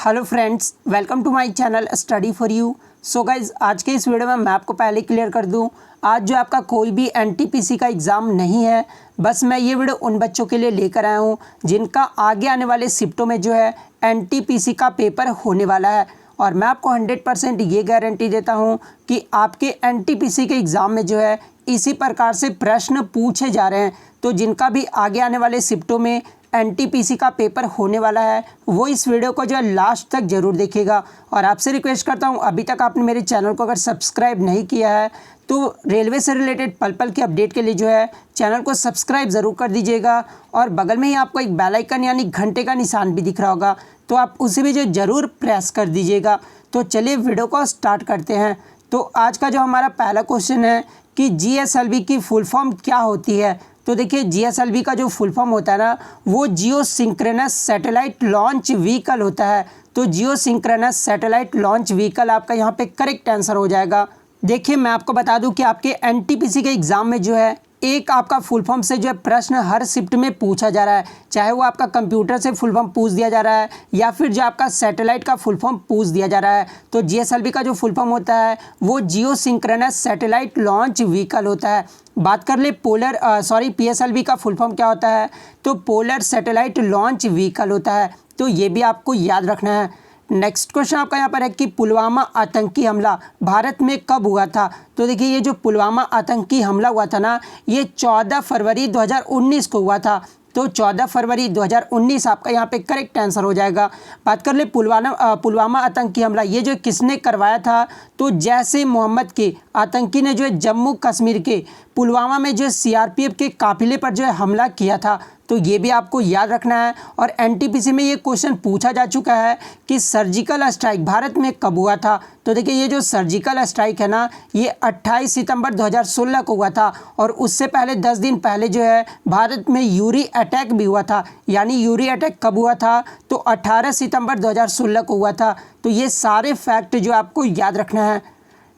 Hello friends, welcome to my channel study for you. So guys, आज के इस video में मैं आपको पहले क्लियर कर दूं, आज जो आपका कोई भी एनटीपीसी का एग्ज़ाम नहीं है। बस मैं ये वीडियो उन बच्चों के लिए लेकर आया हूं जिनका आगे आने वाले शिफ्टों में जो है एनटीपीसी का पेपर होने वाला है। और मैं आपको 100% ये गारंटी देता हूं कि आपके एनटीपीसी के एग्ज़ाम में जो है इसी प्रकार से प्रश्न पूछे जा रहे हैं। तो जिनका भी आगे आने वाले शिफ्टों में एनटीपीसी का पेपर होने वाला है वो इस वीडियो को जो है लास्ट तक ज़रूर देखिएगा। और आपसे रिक्वेस्ट करता हूं, अभी तक आपने मेरे चैनल को अगर सब्सक्राइब नहीं किया है तो रेलवे से रिलेटेड पल पल के अपडेट के लिए जो है चैनल को सब्सक्राइब ज़रूर कर दीजिएगा। और बगल में ही आपको एक बेल आइकन यानी घंटे का निशान भी दिख रहा होगा, तो आप उसे भी जो ज़रूर प्रेस कर दीजिएगा। तो चलिए वीडियो को स्टार्ट करते हैं। तो आज का जो हमारा पहला क्वेश्चन है कि जीएसएलवी की फुल फॉर्म क्या होती है। तो देखिए, जीएसएलवी का जो फुल फॉर्म होता है ना, वो जियो सिंक्रोनस सैटेलाइट लॉन्च व्हीकल होता है। तो जियो सिंक्रोनस सैटेलाइट लॉन्च व्हीकल आपका यहाँ पे करेक्ट आंसर हो जाएगा। देखिए, मैं आपको बता दूं कि आपके एनटीपीसी के एग्ज़ाम में जो है एक आपका फुल फॉर्म से जो है प्रश्न हर शिफ्ट में पूछा जा रहा है, चाहे वो आपका कंप्यूटर से फुल फॉर्म पूछ दिया जा रहा है या फिर जो आपका सैटेलाइट का फुल फॉर्म पूछ दिया जा रहा है। तो जीएसएलवी का जो फुल फॉर्म होता है वो जियो सिंक्रोनस सैटेलाइट लॉन्च व्हीकल होता है। बात कर ले पीएसएलवी का फुल फॉर्म क्या होता है, तो पोलर सैटेलाइट लॉन्च व्हीकल होता है। तो ये भी आपको याद रखना है। नेक्स्ट क्वेश्चन आपका यहाँ पर है कि पुलवामा आतंकी हमला भारत में कब हुआ था। तो देखिए, ये जो पुलवामा आतंकी हमला हुआ था ना, ये 14 फरवरी 2019 को हुआ था। तो 14 फरवरी 2019 आपका यहाँ पे करेक्ट आंसर हो जाएगा। बात कर ले पुलवामा आतंकी हमला ये जो किसने करवाया था, तो जैश ए मोहम्मद के आतंकी ने जो है जम्मू कश्मीर के पुलवामा में जो है सीआरपीएफ के काफिले पर जो है हमला किया था। तो ये भी आपको याद रखना है। और एनटीपीसी में ये क्वेश्चन पूछा जा चुका है कि सर्जिकल स्ट्राइक भारत में कब हुआ था। तो देखिए, ये जो सर्जिकल स्ट्राइक है ना, ये 28 सितंबर 2016 को हुआ था। और उससे पहले 10 दिन पहले जो है भारत में यूरी अटैक भी हुआ था। यानी यूरी अटैक कब हुआ था, तो 18 सितंबर 2016 को हुआ था। तो ये सारे फैक्ट जो आपको याद रखना है।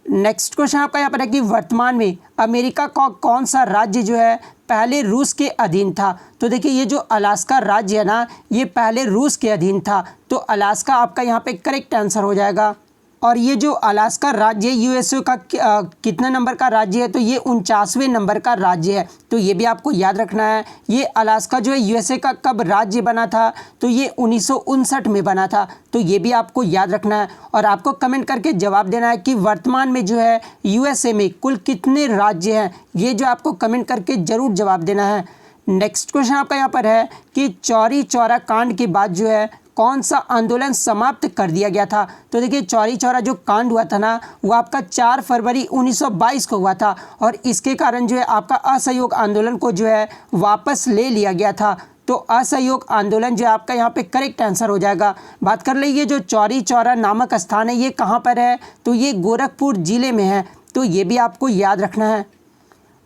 नेक्स्ट क्वेश्चन आपका यहाँ पर है कि वर्तमान में अमेरिका का कौन सा राज्य जो है पहले रूस के अधीन था। तो देखिए, ये जो अलास्का राज्य है ना, ये पहले रूस के अधीन था। तो अलास्का आपका यहाँ पे करेक्ट आंसर हो जाएगा। और ये जो अलास्का राज्य यूएसए का कितना नंबर का राज्य है, तो ये 49वें नंबर का राज्य है। तो ये भी आपको याद रखना है। ये अलास्का जो है यूएसए का कब राज्य बना था, तो ये 1959 में बना था। तो ये भी आपको याद रखना है। और आपको कमेंट करके जवाब देना है कि वर्तमान में जो है यूएसए में कुल कितने राज्य हैं, ये जो आपको कमेंट करके ज़रूर जवाब देना है। नेक्स्ट क्वेश्चन आपका यहाँ पर है कि चौरी चौरा कांड के बाद जो है कौन सा आंदोलन समाप्त कर दिया गया था। तो देखिए, चौरी चौरा जो कांड हुआ था ना, वो आपका 4 फरवरी 1922 को हुआ था। और इसके कारण जो है आपका असहयोग आंदोलन को जो है वापस ले लिया गया था। तो असहयोग आंदोलन जो है आपका यहाँ पे करेक्ट आंसर हो जाएगा। बात कर लीजिए, जो चौरी चौरा नामक स्थान है ये कहाँ पर है, तो ये गोरखपुर जिले में है। तो ये भी आपको याद रखना है।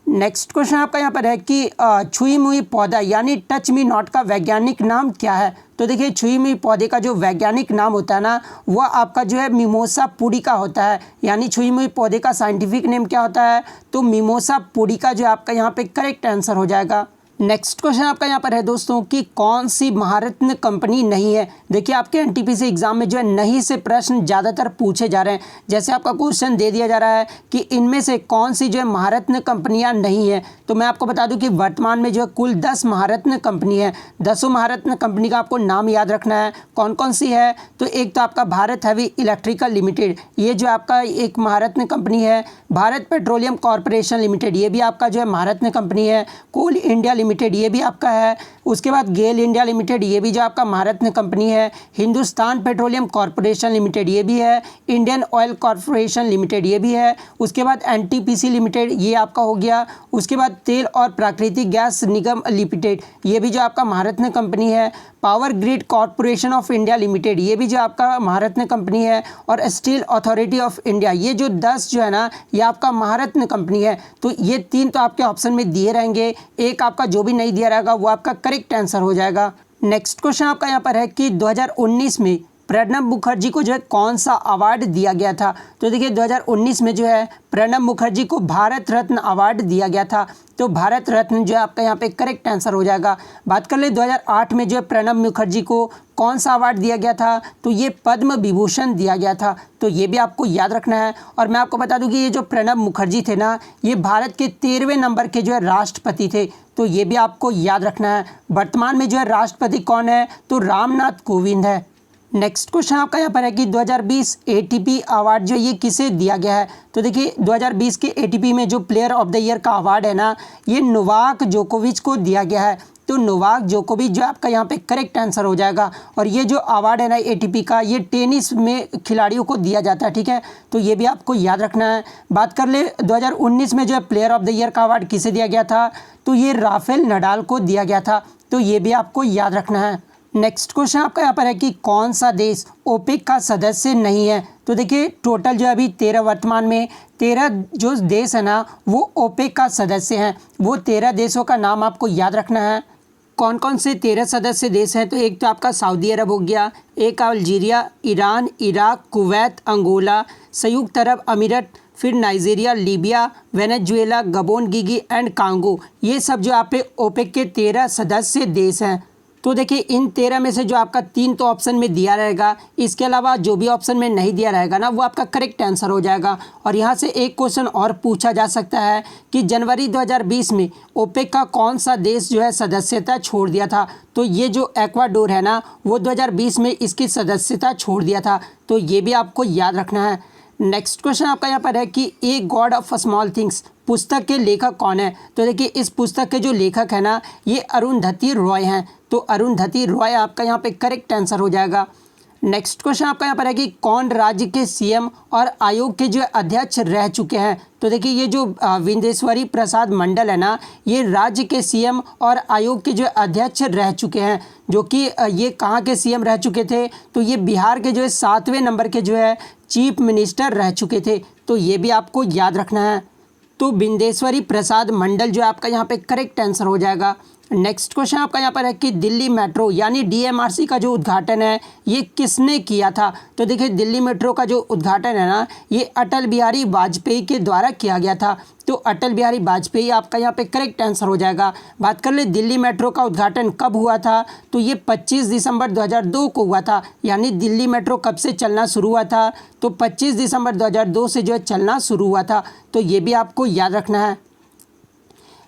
नेक्स्ट क्वेश्चन आपका यहाँ पर है कि छुई मुई पौधा यानी टच मी नॉट का वैज्ञानिक नाम क्या है। तो देखिए, छुई मुई पौधे का जो वैज्ञानिक नाम होता है ना, वह आपका जो है मिमोसा पुडिका होता है। यानी छुई मुई पौधे का साइंटिफिक नेम क्या होता है, तो मिमोसा पुडिका जो आपका यहाँ पे करेक्ट आंसर हो जाएगा। नेक्स्ट क्वेश्चन आपका यहाँ पर है दोस्तों कि कौन सी महारत्न कंपनी नहीं है। देखिए, आपके एनटीपीसी एग्जाम में जो है नहीं से प्रश्न ज़्यादातर पूछे जा रहे हैं। जैसे आपका क्वेश्चन दे दिया जा रहा है कि इनमें से कौन सी जो है महारत्न कंपनियां नहीं है। तो मैं आपको बता दूं कि वर्तमान में जो है कुल 10 महारत्न कंपनी है। 10 महारत्न कंपनी का आपको नाम याद रखना है। कौन कौन सी है, तो एक तो आपका भारत हैवी इलेक्ट्रिकल लिमिटेड, ये जो आपका एक महारत्न कंपनी है। भारत पेट्रोलियम कॉरपोरेशन लिमिटेड, ये भी आपका जो है महारत्न कंपनी है। कोल इंडिया लिमिटेड, ये भी आपका है। उसके बाद गेल इंडिया लिमिटेड, ये भी जो आपका महारत्न कंपनी है। हिंदुस्तान पेट्रोलियम कॉरपोरेशन लिमिटेड, ये भी है। इंडियन ऑयल कॉरपोरेशन लिमिटेड, ये भी है। उसके बाद एनटीपीसी लिमिटेड, ये आपका हो गया। उसके बाद तेल और प्राकृतिक गैस निगम लिमिटेड, ये भी जो आपका महारत्न कंपनी है। Power grid corporation of India limited, ये भी जो आपका महारत्न कंपनी है। और स्टील अथॉरिटी ऑफ इंडिया, ये जो 10 जो है ना, ये आपका महारत्न कंपनी है। तो ये 3 तो आपके ऑप्शन में दिए रहेंगे, एक आपका जो भी नहीं दिया रहेगा वो आपका करेक्ट आंसर हो जाएगा। नेक्स्ट क्वेश्चन आपका यहाँ पर है कि 2019 में प्रणब मुखर्जी को जो है कौन सा अवार्ड दिया गया था? तो देखिए 2019 में जो है प्रणब मुखर्जी को भारत रत्न अवार्ड दिया गया था। तो भारत रत्न जो है आपका यहाँ पे करेक्ट आंसर हो जाएगा। बात कर ले 2008 में जो है प्रणब मुखर्जी को कौन सा अवार्ड दिया गया था? तो ये पद्म विभूषण दिया गया था। तो ये भी आपको याद रखना है। और मैं आपको बता दूं कि ये जो प्रणब मुखर्जी थे ना, ये भारत के 13वें नंबर के जो है राष्ट्रपति थे। तो ये भी आपको याद रखना है। वर्तमान में जो है राष्ट्रपति कौन है? तो रामनाथ कोविंद है। नेक्स्ट क्वेश्चन आपका यहाँ पर है कि 2020 एटीपी अवार्ड जो ये किसे दिया गया है? तो देखिए 2020 के एटीपी में जो प्लेयर ऑफ द ईयर का अवार्ड है ना, ये नोवाक जोकोविच को दिया गया है। तो नोवाक जोकोविच जो आपका यहाँ पे करेक्ट आंसर हो जाएगा। और ये जो अवार्ड है ना एटीपी का, ये टेनिस में खिलाड़ियों को दिया जाता है, ठीक है। तो ये भी आपको याद रखना है। बात कर ले 2019 में जो है प्लेयर ऑफ द ईयर का अवार्ड किसे दिया गया था? तो ये राफेल नडाल को दिया गया था। तो ये भी आपको याद रखना है। नेक्स्ट क्वेश्चन आपका यहाँ पर है कि कौन सा देश ओपेक का सदस्य नहीं है? तो देखिए टोटल जो अभी 13 वर्तमान में 13 जो देश है ना, वो ओपेक का सदस्य हैं। वो 13 देशों का नाम आपको याद रखना है। कौन कौन से 13 सदस्य देश हैं? तो एक तो आपका सऊदी अरब हो गया, एक Algeria, Iran, Iraq, Kuwait, Angola, संयुक्त अरब अमीरात, फिर नाइजीरिया, लीबिया, वेनेजुएला, गबोन, गिगी एंड कांगो। ये सब जो आप पे ओपेक के 13 सदस्य देश हैं। तो देखिए इन 13 में से जो आपका 3 तो ऑप्शन में दिया रहेगा, इसके अलावा जो भी ऑप्शन में नहीं दिया रहेगा ना, वो आपका करेक्ट आंसर हो जाएगा। और यहाँ से एक क्वेश्चन और पूछा जा सकता है कि जनवरी 2020 में ओपेक का कौन सा देश जो है सदस्यता छोड़ दिया था? तो ये जो एक्वाडोर है ना, वो 2020 में इसकी सदस्यता छोड़ दिया था। तो ये भी आपको याद रखना है। नेक्स्ट क्वेश्चन आपका यहाँ पर है कि a god of small things पुस्तक के लेखक कौन है? तो देखिए इस पुस्तक के जो लेखक है ना, ये अरुंधति रॉय हैं। तो अरुंधति रॉय आपका यहाँ पे करेक्ट आंसर हो जाएगा। नेक्स्ट क्वेश्चन आपका यहाँ पर है कि कौन राज्य के सीएम और आयोग के जो अध्यक्ष रह चुके हैं? तो देखिए ये जो विंदेश्वरी प्रसाद मंडल है ना, ये राज्य के सीएम और आयोग के जो अध्यक्ष रह चुके हैं। जो कि ये कहाँ के सीएम रह चुके थे? तो ये बिहार के जो है 7वें नंबर के जो है चीफ मिनिस्टर रह चुके थे। तो ये भी आपको याद रखना है। तो विंदेश्वरी प्रसाद मंडल जो आपका यहाँ पे करेक्ट आंसर हो जाएगा। नेक्स्ट क्वेश्चन आपका यहाँ पर है कि दिल्ली मेट्रो यानी डीएमआरसी का जो उद्घाटन है, ये किसने किया था? तो देखिए दिल्ली मेट्रो का जो उद्घाटन है ना, ये अटल बिहारी वाजपेयी के द्वारा किया गया था। तो अटल बिहारी वाजपेयी आपका यहाँ पे करेक्ट आंसर हो जाएगा। बात कर ले दिल्ली मेट्रो का उद्घाटन कब हुआ था? तो ये 25 दिसंबर 2002 को हुआ था। यानी दिल्ली मेट्रो कब से चलना शुरू हुआ था? तो 25 दिसंबर 2002 से जो है चलना शुरू हुआ था। तो ये भी आपको याद रखना है।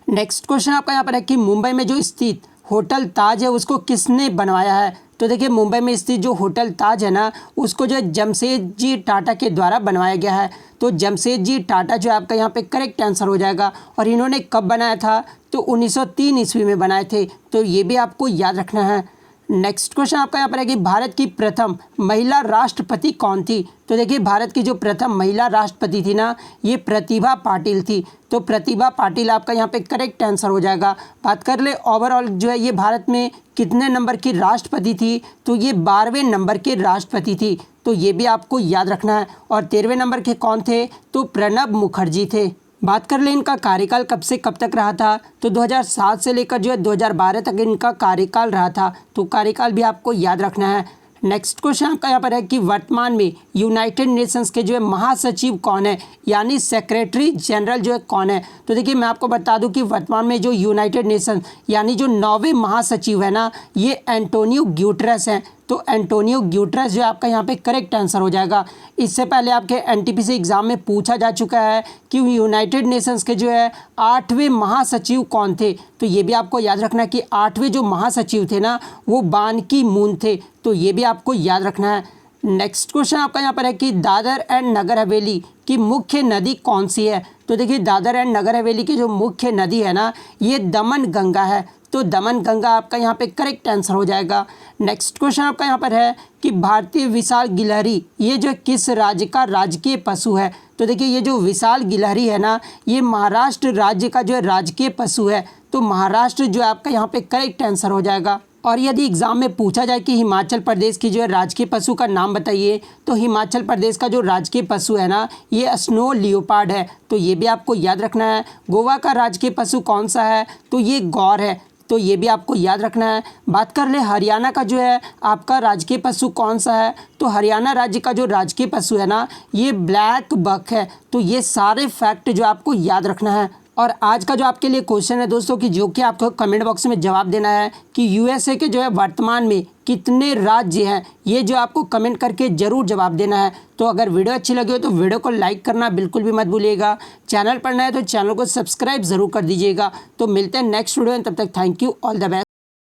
नेक्स्ट क्वेश्चन आपका यहाँ पर है कि मुंबई में जो स्थित होटल ताज है, उसको किसने बनवाया है? तो देखिए मुंबई में स्थित जो होटल ताज है ना, उसको जो है जमशेदजी टाटा के द्वारा बनवाया गया है। तो जमशेदजी टाटा जो आपका यहाँ पे करेक्ट आंसर हो जाएगा। और इन्होंने कब बनाया था? तो 1903 ईस्वी में बनाए थे। तो ये भी आपको याद रखना है। नेक्स्ट क्वेश्चन आपका यहाँ पर है कि भारत की प्रथम महिला राष्ट्रपति कौन थी? तो देखिए भारत की जो प्रथम महिला राष्ट्रपति थी ना, ये प्रतिभा पाटिल थी। तो प्रतिभा पाटिल आपका यहाँ पे करेक्ट आंसर हो जाएगा। बात कर ले ओवरऑल जो है ये भारत में कितने नंबर की राष्ट्रपति थी? तो ये 12वें नंबर के राष्ट्रपति थी। तो ये भी आपको याद रखना है। और 13वें नंबर के कौन थे? तो प्रणब मुखर्जी थे। बात कर ले इनका कार्यकाल कब से कब तक रहा था? तो 2007 से लेकर जो है 2012 तक इनका कार्यकाल रहा था। तो कार्यकाल भी आपको याद रखना है। नेक्स्ट क्वेश्चन आपका यहाँ पर है कि वर्तमान में यूनाइटेड नेशंस के जो है महासचिव कौन है, यानी सेक्रेटरी जनरल जो है कौन है? तो देखिए मैं आपको बता दूं कि वर्तमान में जो यूनाइटेड नेशन यानी जो 9वें महासचिव है ना, ये एंटोनियो ग्यूटेरस हैं। तो एंटोनियो ग्यूटेरस जो आपका यहाँ पे करेक्ट आंसर हो जाएगा। इससे पहले आपके एनटीपीसी एग्जाम में पूछा जा चुका है कि यूनाइटेड नेशंस के जो है 8वें महासचिव कौन थे? तो ये भी आपको याद रखना है कि 8वें जो महासचिव थे ना, वो बान की मून थे। तो ये भी आपको याद रखना है। नेक्स्ट क्वेश्चन आपका यहाँ पर है कि दादर एंड नगर हवेली की मुख्य नदी कौन सी है? तो देखिए दादर एंड नगर हवेली की जो मुख्य नदी है ना, ये दमन गंगा है। तो दमन गंगा आपका यहाँ पे करेक्ट आंसर हो जाएगा। नेक्स्ट क्वेश्चन आपका यहाँ पर है कि भारतीय विशाल गिलहरी ये जो किस राज्य का राजकीय पशु है? तो देखिए ये जो विशाल गिलहरी है ना, ये महाराष्ट्र राज्य का जो है राजकीय पशु है। तो महाराष्ट्र जो है आपका यहाँ पे करेक्ट आंसर हो जाएगा। और यदि एग्जाम में पूछा जाए कि हिमाचल प्रदेश की जो है राजकीय पशु का नाम बताइए, तो हिमाचल प्रदेश का जो राजकीय पशु है ना, ये स्नो लियोपार्ड है। तो ये भी आपको याद रखना है। गोवा का राजकीय पशु कौन सा है? तो ये गौर है। तो ये भी आपको याद रखना है। बात कर ले हरियाणा का जो है आपका राजकीय पशु कौन सा है, तो हरियाणा राज्य का जो राजकीय पशु है ना ये ब्लैक बक है। तो ये सारे फैक्ट जो आपको याद रखना है। और आज का जो आपके लिए क्वेश्चन है दोस्तों कि जो कि आपको कमेंट बॉक्स में जवाब देना है कि यूएसए के जो है वर्तमान में कितने राज्य हैं, ये जो आपको कमेंट करके ज़रूर जवाब देना है। तो अगर वीडियो अच्छी लगी हो तो वीडियो को लाइक करना बिल्कुल भी मत भूलिएगा। चैनल पर नए है तो चैनल को सब्सक्राइब ज़रूर कर दीजिएगा। तो मिलते हैं नेक्स्ट वीडियो में, तब तक thank you, all the best.